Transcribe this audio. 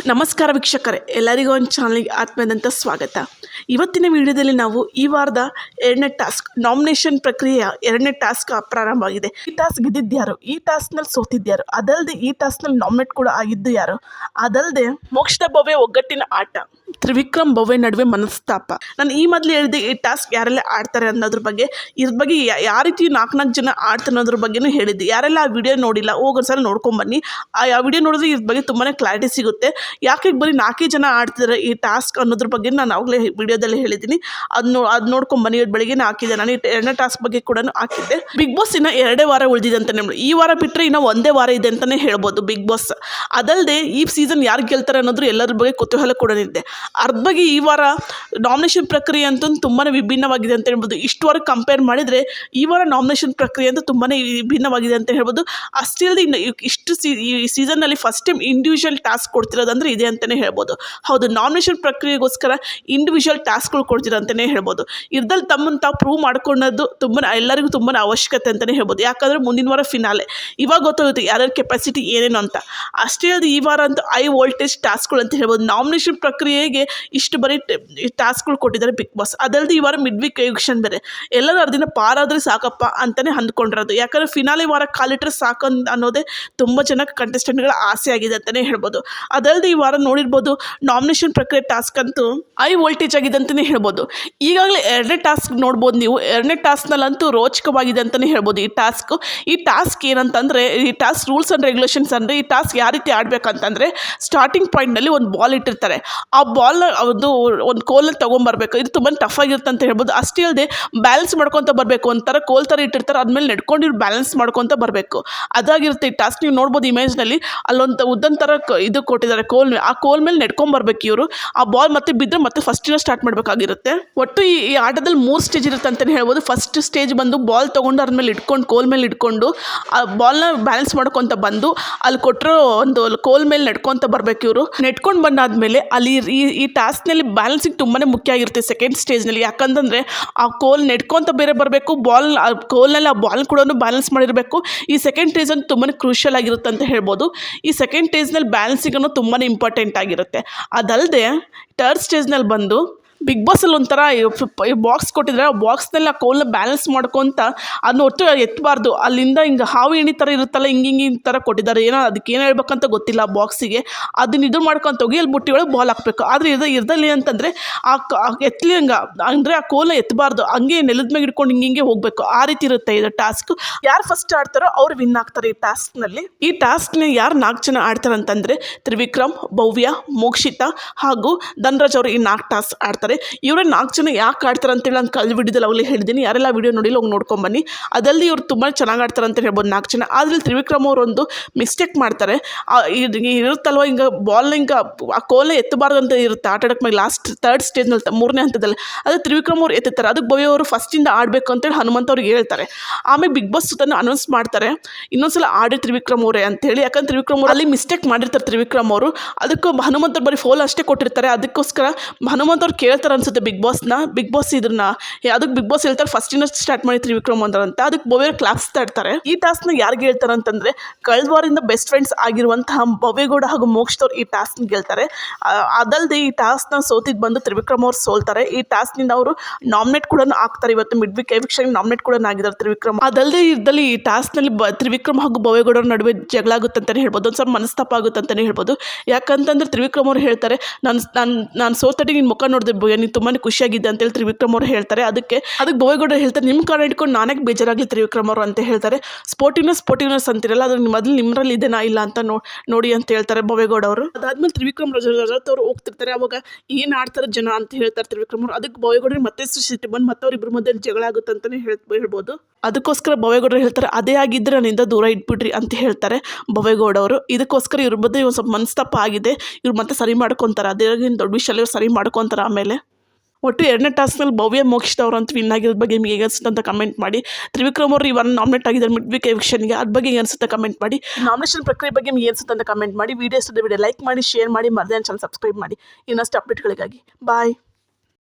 ನಮಸ್ಕಾರ ವೀಕ್ಷಕರೇ, ಎಲ್ಲರಿಗೂ ಒಂದು ಚಾನಲ್ಗೆ ಆತ್ಮೀಯದಂಥ ಸ್ವಾಗತ. ಇವತ್ತಿನ ವಿಡಿಯೋದಲ್ಲಿ ನಾವು ಈ ವಾರದ ಎರಡನೇ ಟಾಸ್ಕ್ ನಾಮಿನೇಷನ್ ಪ್ರಕ್ರಿಯೆಯ ಎರಡನೇ ಟಾಸ್ಕ್ ಪ್ರಾರಂಭವಾಗಿದೆ. ಈ ಟಾಸ್ಕ್ ಗೆದ್ದಿದ್ಯಾರು, ಈ ಟಾಸ್ಕ್ನಲ್ಲಿ ಸೋತಿದ್ಯಾರು, ಅದಲ್ಲದೆ ಈ ಟಾಸ್ಕ್ನಲ್ಲಿ ನಾಮಿನೇಟ್ ಕೂಡ ಆಗಿದ್ದು ಯಾರು, ಅದಲ್ಲದೆ ಮೋಕ್ಷಿತ ಭವ್ಯ ಒಗ್ಗಟ್ಟಿನ ಆಟ, ತ್ರಿವಿಕ್ರಮ್ ಭವ್ಯ ನಡುವೆ ಮನಸ್ತಾಪ. ನಾನು ಈ ಮೊದಲು ಹೇಳಿದೆ ಈ ಟಾಸ್ಕ್ ಯಾರೆಲ್ಲ ಆಡ್ತಾರೆ ಅನ್ನೋದ್ರ ಬಗ್ಗೆ, ಇದ್ರ ಬಗ್ಗೆ ಯಾವ ರೀತಿ ನಾಲ್ಕು ಜನ ಆಡ್ತಾರೆ ಅನ್ನೋದ್ರ ಬಗ್ಗೆನೂ ಹೇಳಿದ್ದೆ. ಯಾರೆಲ್ಲ ಆ ವಿಡಿಯೋ ನೋಡಿಲ್ಲ ಹೋಗೋದ್ಸಲ ನೋಡ್ಕೊಂಬನ್ನಿ. ಆ ವಿಡಿಯೋ ನೋಡಿದ್ರೆ ಇದ್ರ ಬಗ್ಗೆ ತುಂಬಾ ಕ್ಲಾರಿಟಿ ಸಿಗುತ್ತೆ. ಯಾಕೆ ಬರೀ 4 ಜನ ಆಡ್ತಿದ್ದಾರೆ ಈ ಟಾಸ್ಕ್ ಅನ್ನೋದ್ರ ಬಗ್ಗೆ ನಾನು ಆವಾಗಲೇ ವಿಡಿಯೋದಲ್ಲಿ ಹೇಳಿದ್ದೀನಿ. ಅದು ನೋಡ್ಕೊಂಬನ್ನಿ. ಇವತ್ತು ಬೆಳಗ್ಗೆನೇ ಹಾಕಿದ್ದೆ ನಾನು. ಎರಡನೇ ಟಾಸ್ಕ್ ಬಗ್ಗೆ ಕೂಡ ಹಾಕಿದ್ದೆ. ಬಿಗ್ ಬಾಸ್ ಇನ್ನು 2 ವಾರ ಉಳಿದಿದೆ ಅಂತಲೇ ಹೇಳಿ, ಈ ವಾರ ಬಿಟ್ಟರೆ ಇನ್ನು 1 ವಾರ ಇದೆ ಅಂತಲೇ ಹೇಳ್ಬೋದು ಬಿಗ್ ಬಾಸ್. ಅದಲ್ಲದೆ ಈ ಸೀಸನ್ ಯಾರು ಗೆಲ್ತಾರೆ ಅನ್ನೋದ್ರ ಎಲ್ಲರ ಬಗ್ಗೆ ಕುತೂಹಲ ಕೂಡ ಇದೆ. ಅದ್ರ ಬಗ್ಗೆ ಈ ವಾರ ನಾಮಿನೇಷನ್ ಪ್ರಕ್ರಿಯೆ ಅಂತೂ ತುಂಬಾ ವಿಭಿನ್ನವಾಗಿದೆ ಅಂತ ಹೇಳ್ಬೋದು. ಇಷ್ಟುವರೆಗೆ ಕಂಪೇರ್ ಮಾಡಿದರೆ ಈ ವಾರ ನಾಮಿನೇಷನ್ ಪ್ರಕ್ರಿಯೆ ಅಂತ ತುಂಬಾ ವಿಭಿನ್ನವಾಗಿದೆ ಅಂತ ಹೇಳ್ಬೋದು. ಅಷ್ಟೇ ಅಲ್ಲದೆ ಇನ್ನು ಈ ಸೀಸನ್ನಲ್ಲಿ ಫಸ್ಟ್ ಟೈಮ್ ಇಂಡಿವಿಜುವಲ್ ಟಾಸ್ಕ್ ಕೊಡ್ತಿರೋದಂದ್ರೆ ಇದೆ ಅಂತಲೇ ಹೇಳ್ಬೋದು. ಹೌದು, ನಾಮಿನೇಷನ್ ಪ್ರಕ್ರಿಯೆಗೋಸ್ಕರ ಇಂಡಿವಿಜುವಲ್ ಟಾಸ್ಕ್ಗಳು ಕೊಡ್ತಿರೋ ಅಂತಲೇ ಹೇಳ್ಬೋದು. ಇದ್ರಲ್ಲಿ ತಮ್ಮನ್ನು ತಾವು ಪ್ರೂವ್ ಮಾಡ್ಕೊಳ್ಳೋದು ಎಲ್ಲರಿಗೂ ತುಂಬಾ ಅವಶ್ಯಕತೆ ಅಂತಲೇ ಹೇಳ್ಬೋದು. ಯಾಕಂದರೆ ಮುಂದಿನ ವಾರ ಫಿನಾಲೆ, ಇವಾಗ ಗೊತ್ತಾಗುತ್ತೆ ಯಾರ್ಯಾರ ಕೆಪಾಸಿಟಿ ಏನೇನು ಅಂತ. ಅಷ್ಟೇ ಅಲ್ಲದೆ ಈ ವಾರ ಅಂತೂ ಹೈ ವೋಲ್ಟೇಜ್ ಟಾಸ್ಕ್ಗಳು ಅಂತ ಹೇಳ್ಬೋದು. ನಾಮಿನೇಷನ್ ಪ್ರಕ್ರಿಯೆಗೆ ಇಷ್ಟು ಬರೀ ಟಾಸ್ಕ್ಗಳು ಕೊಟ್ಟಿದ್ದಾರೆ ಬಿಗ್ ಬಾಸ್. ಅದಲ್ಲದೆ ಈ ವಾರ ಮಿಡ್ ವೀಕ್ ಎವಿಕ್ಷನ್ ಬೇರೆ. ಎಲ್ಲರೂ ಅರ್ದಿನ ಪಾರಾದರೆ ಸಾಕಪ್ಪ ಅಂತಲೇ ಅಂದ್ಕೊಂಡಿರೋದು. ಯಾಕಂದರೆ ಫಿನಾಲೆ ವಾರ ಕಾಲಿಟ್ರೆ ಸಾಕು ಅನ್ನೋದೇ ತುಂಬ ಜನ ಕಂಟೆಸ್ಟೆಂಟ್ಗಳ ಆಸೆ ಆಗಿದೆ ಅಂತಲೇ ಹೇಳ್ಬೋದು. ಅದಲ್ಲದೆ ಈ ವಾರ ನೋಡಿರ್ಬೋದು ನಾಮಿನೇಷನ್ ಪ್ರಕ್ರಿಯೆ ಟಾಸ್ಕ್ ಅಂತೂ ಹೈ ವೋಲ್ಟೇಜ್ ಆಗಿದೆ ಅಂತಲೇ ಹೇಳ್ಬೋದು. ಈಗಾಗಲೇ ಎರಡನೇ ಟಾಸ್ಕ್ ನೋಡ್ಬೋದು ನೀವು. ಎರಡನೇ ಟಾಸ್ಕ್ನಲ್ಲಂತೂ ರೋಚಕವಾಗಿದೆ ಅಂತಲೇ ಹೇಳ್ಬೋದು ಈ ಟಾಸ್ಕ್ ಏನಂತಂದರೆ, ಈ ಟಾಸ್ಕ್ ರೂಲ್ಸ್ ಆ್ಯಂಡ್ ರೆಗ್ಯುಲೇಷನ್ಸ್ ಅಂದರೆ ಈ ಟಾಸ್ಕ್ ಯಾವ ರೀತಿ ಆಡಬೇಕಂತಂದರೆ, ಸ್ಟಾರ್ಟಿಂಗ್ ಪಾಯಿಂಟ್ನಲ್ಲಿ ಒಂದು ಬಾಲ್ ಇಟ್ಟಿರ್ತಾರೆ. ಆ ಬಾಲ್ನ ಒಂದು ಕೋಲ್ನ ತೊಗೊಂಬರ್ಬೇಕು. ಇದು ತುಂಬ ಟಫ್ ಆಗಿರುತ್ತೆ ಅಂತ ಹೇಳ್ಬೋದು. ಅಷ್ಟೇ ಅಲ್ಲದೆ ಬ್ಯಾಲೆನ್ಸ್ ಮಾಡ್ಕೊತ ಬರಬೇಕು. ಒಂಥರ ಕೋಲ್ ಥರ ಇಟ್ಟಿರ್ತಾರೆ, ಅದ್ಮೇಲೆ ನೆಡ್ಕೊಂಡು ಬ್ಯಾಲೆನ್ಸ್ ಮಾಡ್ಕೊತ ಬರಬೇಕು. ಅದಾಗಿರುತ್ತೆ ಈ ಟಾಸ್ಕ್. ನೀವು ನೋಡ್ಬೋದು ಇಮೇಜ್ನಲ್ಲಿ ಅಲ್ಲೊಂದು ಉದ್ದನ್ ಥರ ಇದು ಕೊಟ್ಟಿದ್ದಾರೆ ಕೋಲ್. ಆ ಕೋಲ್ ಮೇಲೆ ನೆಡ್ಕೊಂಬರ್ಬೇಕು ಇವರು. ಆ ಬಾಲ್ ಮತ್ತೆ ಬಿದ್ದರೆ ಮತ್ತೆ ಫಸ್ಟಿನ ಸ್ಟಾರ್ಟ್ ಮಾಡಬೇಕಾಗಿರುತ್ತೆ. ಒಟ್ಟು ಈ ಆಟದಲ್ಲಿ 3 ಸ್ಟೇಜ್ ಇರುತ್ತೆ ಅಂತಲೇ ಹೇಳ್ಬೋದು. ಫಸ್ಟ್ ಸ್ಟೇಜ್ ಬಂದು ಬಾಲ್ ತೊಗೊಂಡು ಅದ್ರ ಮೇಲೆ ಇಟ್ಕೊಂಡು ಕೋಲ್ ಮೇಲೆ ಇಟ್ಕೊಂಡು ಆ ಬಾಲ್ನ ಬ್ಯಾಲೆನ್ಸ್ ಮಾಡ್ಕೊತ ಬಂದು ಅಲ್ಲಿ ಕೊಟ್ಟರು ಒಂದು ಕೋಲ್ ಮೇಲೆ ನೆಡ್ಕೊತ ಬರಬೇಕು ಇವರು. ನೆಡ್ಕೊಂಡು ಬಂದಾದ್ಮೇಲೆ ಅಲ್ಲಿ ಈ ಟಾಸ್ಕ್ನಲ್ಲಿ ಬ್ಯಾಲೆನ್ಸಿಂಗ್ ತುಂಬಾ ಮುಖ್ಯ ಆಗಿರುತ್ತೆ ಸೆಕೆಂಡ್ ಸ್ಟೇಜ್ನಲ್ಲಿ. ಯಾಕಂತಂದರೆ ಆ ಕೋಲ್ ನೆಡ್ಕೊತ ಬೇರೆ ಬರಬೇಕು, ಕೋಲ್ನಲ್ಲಿ ಆ ಬಾಲ್ ಕೂಡ ಬ್ಯಾಲೆನ್ಸ್ ಮಾಡಿರಬೇಕು. ಈ ಸೆಕೆಂಡ್ ಸ್ಟೇಜ್ ಅಂತ ತುಂಬಾ ಕ್ರೂಷಿಯಲ್ ಆಗಿರುತ್ತೆ ಅಂತ ಹೇಳ್ಬೋದು. ಈ ಸೆಕೆಂಡ್ ಸ್ಟೇಜ್ನಲ್ಲಿ ಬ್ಯಾಲೆನ್ಸಿಂಗ್ ಅನ್ನೋದು ತುಂಬಾ ಇಂಪಾರ್ಟೆಂಟ್ ಆಗಿರುತ್ತೆ. ಅದಲ್ಲದೆ ಥರ್ಡ್ ಸ್ಟೇಜ್ನಲ್ಲಿ ಬಂದು ಬಿಗ್ ಬಾಸಲ್ಲಿ ಒಂಥರ ಬಾಕ್ಸ್ ಕೊಟ್ಟಿದ್ರೆ ಆ ಬಾಕ್ಸ್ನಲ್ಲಿ ಆ ಕೋಲ್ನ ಬ್ಯಾಲೆನ್ಸ್ ಮಾಡ್ಕೊತ ಅದನ್ನ ಒಟ್ಟು ಎತ್ತಬಾರ್ದು. ಅಲ್ಲಿಂದ ಹಿಂಗೆ ಹಾವು ಎಣ್ಣೆ ಥರ ಇರುತ್ತಲ್ಲ, ಹಿಂಗೆ ಥರ ಕೊಟ್ಟಿದ್ದಾರೆ. ಏನೋ ಅದಕ್ಕೆ ಏನು ಹೇಳ್ಬೇಕಂತ ಗೊತ್ತಿಲ್ಲ ಆ ಬಾಕ್ಸಿಗೆ. ಅದನ್ನ ಇದು ಮಾಡ್ಕೊತ ಹೋಗಿ ಅಲ್ಲಿ ಬುಟ್ಟಿ ಒಳಗೆ ಬಾಲ್ ಹಾಕಬೇಕು. ಆದರೆ ಇರ್ದಲ್ಲಿ ಅಂತಂದರೆ ಎತ್ತಲಿ ಅಂದರೆ ಆ ಕೋಲ್ನ ಎತ್ತಬಾರ್ದು, ಹಂಗೆ ನೆಲದ ಮೇಲೆ ಇಟ್ಕೊಂಡು ಹಿಂಗೆ ಹೋಗಬೇಕು. ಆ ರೀತಿ ಇರುತ್ತೆ ಇದು ಟಾಸ್ಕ್. ಯಾರು ಫಸ್ಟ್ ಆಡ್ತಾರೋ ಅವ್ರು ವಿನ್ ಆಗ್ತಾರೆ ಈ ಟಾಸ್ಕ್ನಲ್ಲಿ. ಈ ಟಾಸ್ಕ್ನ ಯಾರು 4 ಜನ ಆಡ್ತಾರೆ ಅಂತಂದರೆ ತ್ರಿವಿಕ್ರಮ್, ಭವ್ಯ, ಮೋಕ್ಷಿತ ಹಾಗೂ ಧನ್ರಾಜ್ ಅವರು ಈ 4 ಟಾಸ್ಕ್ ಆಡ್ತಾರೆ. ಇವರೇ 4 ಜನ ಯಾಕೆ ಆಡ್ತಾರೆ ಅಂತೇಳಿ ನಾನು ಕಳೆದ ವಿಡಿಯೋದಲ್ಲಿ ಅವಲ್ಲಿ ಹೇಳಿದ್ದೀನಿ. ಯಾರೆಲ್ಲ ವಿಡಿಯೋ ನೋಡಿಲ್ಲ ಹೋಗಿ ನೋಡ್ಕೊಂಬನ್ನಿ. ಅದಲ್ಲದೆ ಇವ್ರು ತುಂಬ ಚೆನ್ನಾಗಿ ಆಡ್ತಾರೆ ಅಂತ ಹೇಳ್ಬೋದು 4 ಜನ. ಆದರೆ ತ್ರಿವಿಕ್ರಮ್ ಅವರು ಒಂದು ಮಿಸ್ಟೇಕ್ ಮಾಡ್ತಾರೆ. ಇರುತ್ತಲ್ವ ಹಿಂಗೆ ಬಾಲ್ನ ಹಿಂಗೆ ಆ ಕೋಲ್ನ ಎತ್ತಬಾರ್ದು ಅಂತ ಇರುತ್ತೆ ಆಟಾಡಕ್ಕೆ ಮೇಲೆ ಲಾಸ್ಟ್ ಥರ್ಡ್ ಸ್ಟೇಜ್ನಲ್ಲಿ 3ನೇ ಹಂತದಲ್ಲಿ. ಅದು ತ್ರಿವಿಕ್ರಮ್ ಅವ್ರು ಎತ್ತುತ್ತಾರೆ. ಅದಕ್ಕೆ ಭವ್ಯ ಅವರು ಫಸ್ಟಿಂದ ಆಡಬೇಕು ಅಂತೇಳಿ ಹನುಮಂತ್ ಅವ್ರಿಗೆ ಹೇಳ್ತಾರೆ. ಆಮೇಲೆ ಬಿಗ್ ಬಾಸ್ ಸುತ್ತನ್ನು ಅನೌನ್ಸ್ ಮಾಡ್ತಾರೆ, ಇನ್ನೊಂದ್ಸಲ ಆಡಿ ತ್ರಿವಿಕ್ರಮ್ ಅವರೇ ಅಂತೇಳಿ. ಯಾಕಂದ್ರೆ ತ್ರಿವಿಕ್ರಮ್ ಅವರು ಅಲ್ಲಿ ಮಿಸ್ಟೇಕ್ ಮಾಡಿರ್ತಾರೆ ತ್ರಿವಿಕ್ರಮ್ ಅವರು. ಅದಕ್ಕೆ ಹನುಮಂತ್ ಅವ್ರು ಬರೀ ಫೋಲ್ ಅಷ್ಟೇ ಕೊಟ್ಟಿರ್ತಾರೆ. ಅದಕ್ಕೋಸ್ಕರ ಹನುಮಂತ್ ಅವ್ರು ಕೇಳ್ತಾರೆ ಅನ್ಸುತ್ತೆ ಬಿಗ್ ಬಾಸ್ ಇದನ್ನ. ಅದಕ್ಕೆ ಬಿಗ್ ಬಾಸ್ ಹೇಳ್ತಾರೆ ಫಸ್ಟಿನ ಸ್ಟಾರ್ಟ್ ಮಾಡಿ ತ್ರಿವಿಕ್ರಮ್ ಅಂತ. ಅದಕ್ಕೆ ಭವ್ಯ ಕ್ಲಾಪ್ಸ್ತಾ ಇರ್ತಾರೆ. ಈ ಟಾಸ್ಕ್ನ ಯಾರು ಗೆಲ್ತಾರೆ ಅಂತಂದ್ರೆ, ಕಳೆದ ವಾರದಿಂದ ಬೆಸ್ಟ್ ಫ್ರೆಂಡ್ಸ್ ಆಗಿರುವಂತಹ ಭವ್ಯಗೌಡ ಹಾಗೂ ಮೋಕ್ಷಿತವ್ರು ಈ ಟಾಸ್ಕ್ ಗೆಲ್ತಾರೆ. ಅದಲ್ಲದೆ ಈ ಟಾಸ್ಕ್ನ ಸೋತಿದ್ದು ಬಂದು ತ್ರಿವಿಕ್ರಮ್ ಅವ್ರು ಸೋಲ್ತಾರೆ. ಈ ಟಾಸ್ಕ್ನಿಂದ ಅವರು ನಾಮಿನೇಟ್ ಕೂಡ ಆಗ್ತಾರೆ. ಇವತ್ತು ಮಿಡ್ ವೀಕ್ ಎವಿಕ್ಷನ್ ನಾಮಿನೇಟ್ ಕೂಡ ಆಗಿದ್ದಾರೆ ತ್ರಿವಿಕ್ರಮ್. ಅದಲ್ಲದೆ ಇದ್ದಲ್ಲಿ ಈ ಟಾಸ್ಕ್ನಲ್ಲಿ ತ್ರಿವಿಕ್ರಮ್ ಹಾಗೂ ಭವ್ಯಗೌಡರ ನಡುವೆ ಜಗಳ ಆಗುತ್ತೆ ಅಂತಲೇ ಹೇಳ್ಬೋದು. ಒಂದು ಸ್ವಲ್ಪ ಮನಸ್ತಾಪ ಆಗುತ್ತೆ ಅಂತಲೇ ಹೇಳ್ಬೋದು. ಯಾಕಂತಂದ್ರೆ ತ್ರಿವಿಕ್ರಮ್ ಅವ್ರು ಹೇಳ್ತಾರೆ, ನಾನು ಸೋತಡಿ ನಿನ್ನ ಮುಖ ನೋಡಿದೆ ನೀನು ತುಂಬಾ ಖುಷಿಯಾಗಿದೆ ಅಂತೇಳಿ ತ್ರಿವಿಕ್ರಮ್ ಅವರು ಹೇಳ್ತಾರೆ. ಅದಕ್ಕೆ ಭವ್ಯಗೌಡ ಹೇಳ್ತಾರೆ, ನಿಮ್ಮ ಕಾರಣ ಇಟ್ಕೊಂಡು ನಾನೇ ಬೇಜಾರಾಗಲಿ ತ್ರಿವಿಕ್ರಮ್ ಅವರು ಅಂತ ಹೇಳ್ತಾರೆ. ಸ್ಪೋರ್ಟಿವ್ನೆಸ್ ಅಂತಿರಲ್ಲ, ಅದು ಮೊದಲು ನಿಮ್ಮರಲ್ಲಿ ಇದೆನಾ ಇಲ್ಲ ಅಂತ ನೋಡಿ ಅಂತ ಹೇಳ್ತಾರೆ ಭವ್ಯಗೌಡ ಅವರು. ಅದಾದ್ಮೇಲೆ ತ್ರಿವಿಕ್ರಮ್ ರಜತ್ ಅವರು ಹೋಗ್ತಿರ್ತಾರೆ. ಅವಾಗ ಏನು ಆಡ್ತಾರೆ ಜನ ಅಂತ ಹೇಳ್ತಾರೆ ತ್ರಿವಿಕ್ರಮ್ ಅವರು. ಅದಕ್ಕೆ ಭವ್ಯಗೌಡರಿಗೆ ಮತ್ತೆ ಸಿಟ್ಟು ಬಂದು ಮತ್ತೆ ಅವ್ರಿಬ್ಬರ ಮಧ್ಯೆ ಜಗಳ ಆಗುತ್ತೆ ಅಂತಲೇ ಹೇಳ್ಬೋದು. ಅದಕ್ಕೋಸ್ಕರ ಭವ್ಯಗೌಡರು ಹೇಳ್ತಾರೆ, ಅದೇ ಆಗಿದ್ದರೆ ನನ್ನಿಂದ ದೂರ ಇಟ್ಬಿಡ್ರಿ ಅಂತ ಹೇಳ್ತಾರೆ ಭವ್ಯಗೌಡ ಅವರು. ಇದಕ್ಕೋಸ್ಕರ ಇವ್ರ ಮಧ್ಯೆ ಒಂದು ಸ್ವಲ್ಪ ಮನಸ್ತಾಪ ಆಗಿದೆ. ಇವ್ರು ಮತ್ತೆ ಸರಿ ಮಾಡ್ಕೊತಾರೆ. ಅದೇ ದೊಡ್ಡ ವಿಷಯ ಇವ್ರು ಸರಿ ಮಾಡ್ಕೊತಾರೆ. ಆಮೇಲೆ ಒಟ್ಟು ಎರಡನೇ ಟಾಸ್ಕ್ನಲ್ಲಿ ಭವ್ಯ ಮೋಕ್ಷಿತ ಅವರು ಅಂತ ವಿನ್ ಆಗಿರೋದ್ರ ಬಗ್ಗೆ ನಿಮಗೆ ಹೇಗೆ ಅನಿಸುತ್ತೆ ಅಂತ ಕಮೆಂಟ್ ಮಾಡಿ. ತ್ರಿವಿಕ್ರಮ್ ಅವರು ಇವನ್ನ ನಾಮಿನೇಟ್ ಆಗಿದ್ದಾರೆ ಮಿಡ್ ವೀಕ್ ಎವಿಕ್ಷನ್ಗೆ. ಅದ್ರ ಬಗ್ಗೆ ಹೇಗೆ ಅನಿಸುತ್ತೆ ಕಮೆಂಟ್ ಮಾಡಿ. ನಾಮಿನೇಷನ್ ಪ್ರಕ್ರಿಯೆ ಬಗ್ಗೆ ನಿಮಗೆ ಅನಿಸುತ್ತೆ ಅಂತ ಕಮೆಂಟ್ ಮಾಡಿ. ವಿಡಿಯೋ ಲೈಕ್ ಮಾಡಿ, ಶೇರ್ ಮಾಡಿ, ಮರದೇ ಚಾನಲ್ ಸಬ್ಸ್ಕ್ರೈಬ್ ಮಾಡಿ ಇನ್ನಷ್ಟು ಅಪ್ಡೇಟ್ಗಳಿಗಾಗಿ. ಬಾಯ್.